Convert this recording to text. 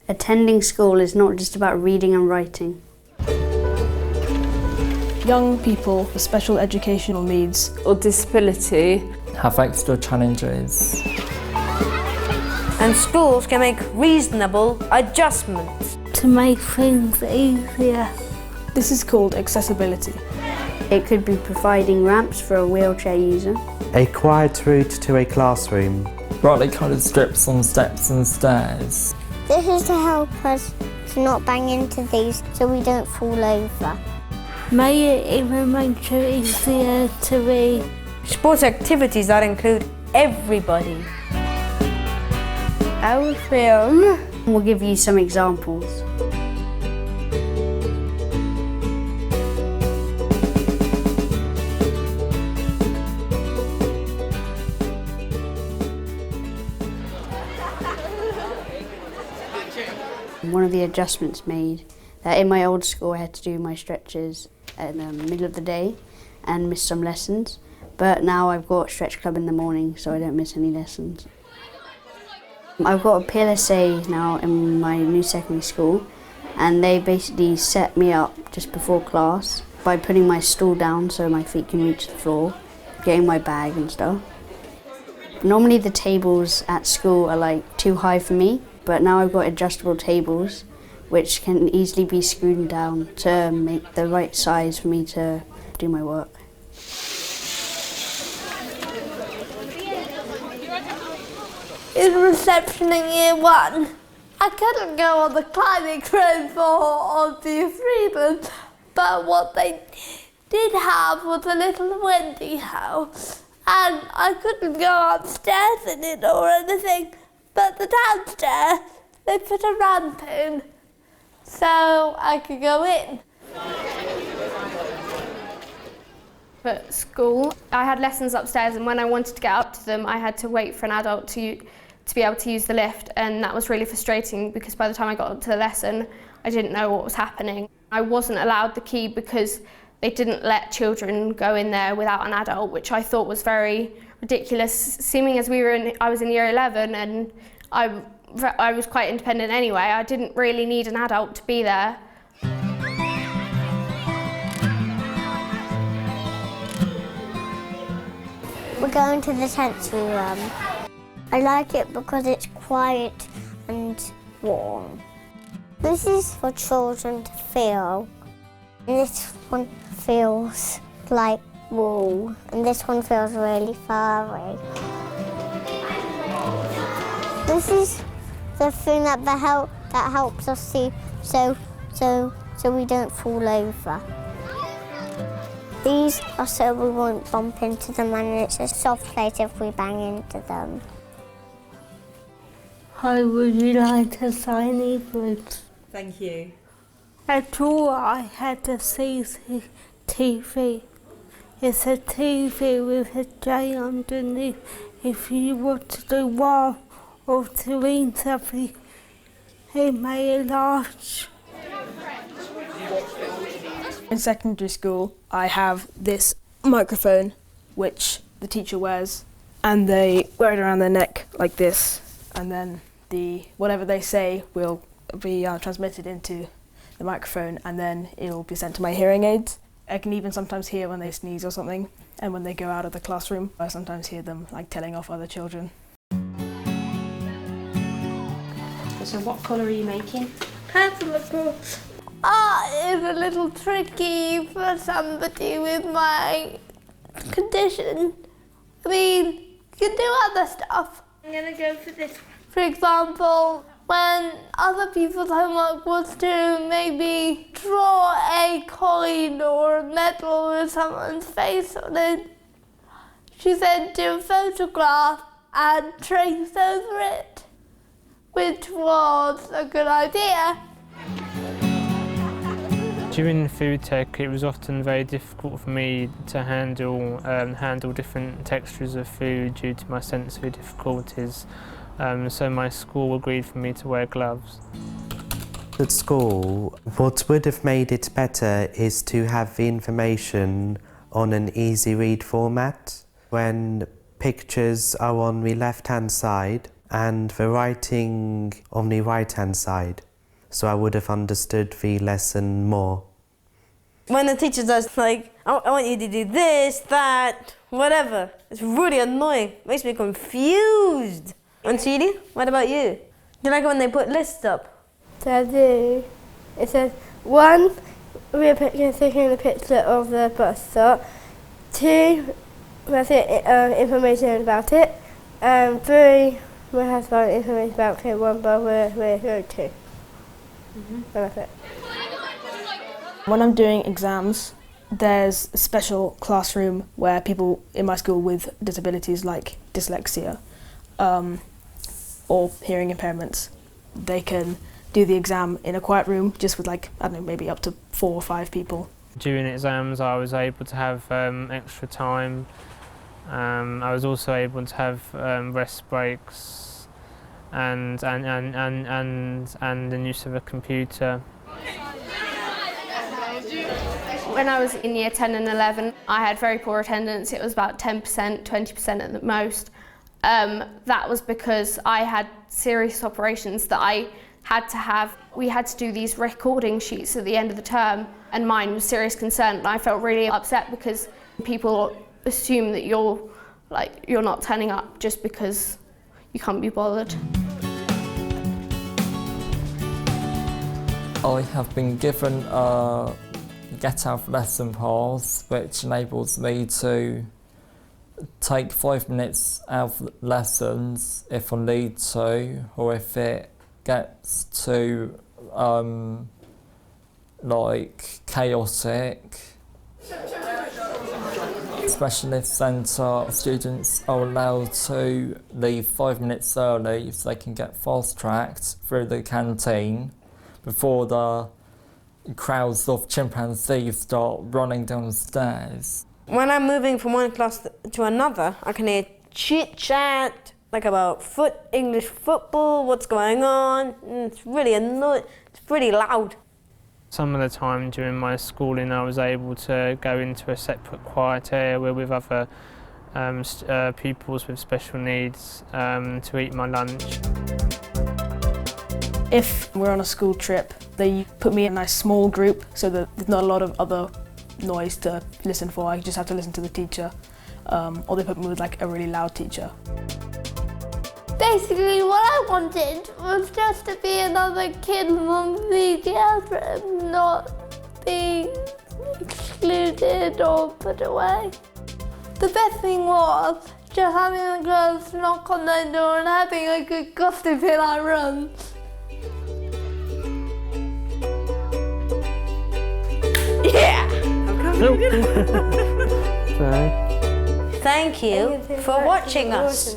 Attending school is not just about reading and writing. Young people with special educational needs or disability have extra challenges. And schools can make reasonable adjustments to make things easier. This is called accessibility. It could be providing ramps for a wheelchair user. A quiet route to a classroom. Brightly coloured strips on steps and stairs. This is to help us to not bang into these so we don't fall over. May it even make it easier to read. Sports activities that include everybody. Our film will give you some examples. One of the adjustments made that in my old school I had to do my stretches in the middle of the day and miss some lessons, but now I've got stretch club in the morning so I don't miss any lessons. I've got a PLSA now in my new secondary school, and they basically set me up just before class by putting my stool down so my feet can reach the floor, getting my bag and stuff. Normally the tables at school are like too high for me, but now I've got adjustable tables which can easily be screwed down to make the right size for me to do my work. In reception in year 1, I couldn't go on the climbing frame for obvious reasons, but what they did have was a little Wendy house, and I couldn't go upstairs in it or anything, but the downstairs, they put a ramp in, so I could go in. At school, I had lessons upstairs, and when I wanted to get up to them, I had to wait for an adult to be able to use the lift, and that was really frustrating because by the time I got to the lesson, I didn't know what was happening. I wasn't allowed the key because they didn't let children go in there without an adult, which I thought was very ridiculous, seeming as I was in year 11 and I was quite independent anyway. I didn't really need an adult to be there. We're going to the sensory room. I like it because it's quiet and warm. This is for children to feel. And this one feels like wool. And this one feels really furry. This is the thing that helps us see so we don't fall over. These are so we won't bump into them, and it's a soft place if we bang into them. How would you like to sign these books? Thank you. At all, I had a CCTV. It's a TV with a J underneath. If you want to do one or to read something, it may enlarge. In secondary school, I have this microphone which the teacher wears, and they wear it around their neck like this, and then whatever they say will be transmitted into the microphone, and then it'll be sent to my hearing aids. I can even sometimes hear when they sneeze or something, and when they go out of the classroom, I sometimes hear them telling off other children. So what colour are you making? Purple. Art is a little tricky for somebody with my condition. I mean, you can do other stuff. I'm going to go for this one. For example, when other people's homework was to maybe draw a coin or a medal with someone's face on it, she said do a photograph and trace over it, which was a good idea. During food tech, it was often very difficult for me to handle different textures of food due to my sensory difficulties. So my school agreed for me to wear gloves. At school, what would have made it better is to have the information on an easy read format. When pictures are on the left-hand side and the writing on the right-hand side, so I would have understood the lesson more. When the teacher does like, I want you to do this, that, whatever, it's really annoying. It makes me confused. And Chidi, what about you? Do you like it when they put lists up? I do. It says 1, we're taking a picture of the bus stop. 2, we're taking information about it. 3, we have some information about it. 1, but we're going to. And that's it. When I'm doing exams, there's a special classroom where people in my school with disabilities like dyslexia or hearing impairments, they can do the exam in a quiet room just with like, I don't know, maybe up to 4 or 5 people. During exams I was able to have extra time. I was also able to have rest breaks and the use of a computer. When I was in year 10 and 11, I had very poor attendance. It was about 10%, 20% at the most. That was because I had serious operations that I had to have. We had to do these recording sheets at the end of the term, and mine was serious concern. And I felt really upset because people assume that you're not turning up just because you can't be bothered. I have been given a get out of lesson pass, which enables me to take 5 minutes out of lessons if I need to, or if it gets too like chaotic. Specialist centre students are allowed to leave 5 minutes early so they can get fast-tracked through the canteen before the crowds of chimpanzees start running down the stairs. When I'm moving from one class to another, I can hear chit-chat, like about English football, what's going on. It's really annoying, it's pretty loud. Some of the time during my schooling I was able to go into a separate quiet area with other pupils with special needs to eat my lunch. If we're on a school trip, they put me in a nice small group so that there's not a lot of other noise to listen for. I just have to listen to the teacher, or they put me with like a really loud teacher. Basically, what I wanted was just to be another kid from the classroom, not being excluded or put away. The best thing was just having the girls knock on the door and having a good gossip in our room. Yeah! Sorry. Thank you for watching us.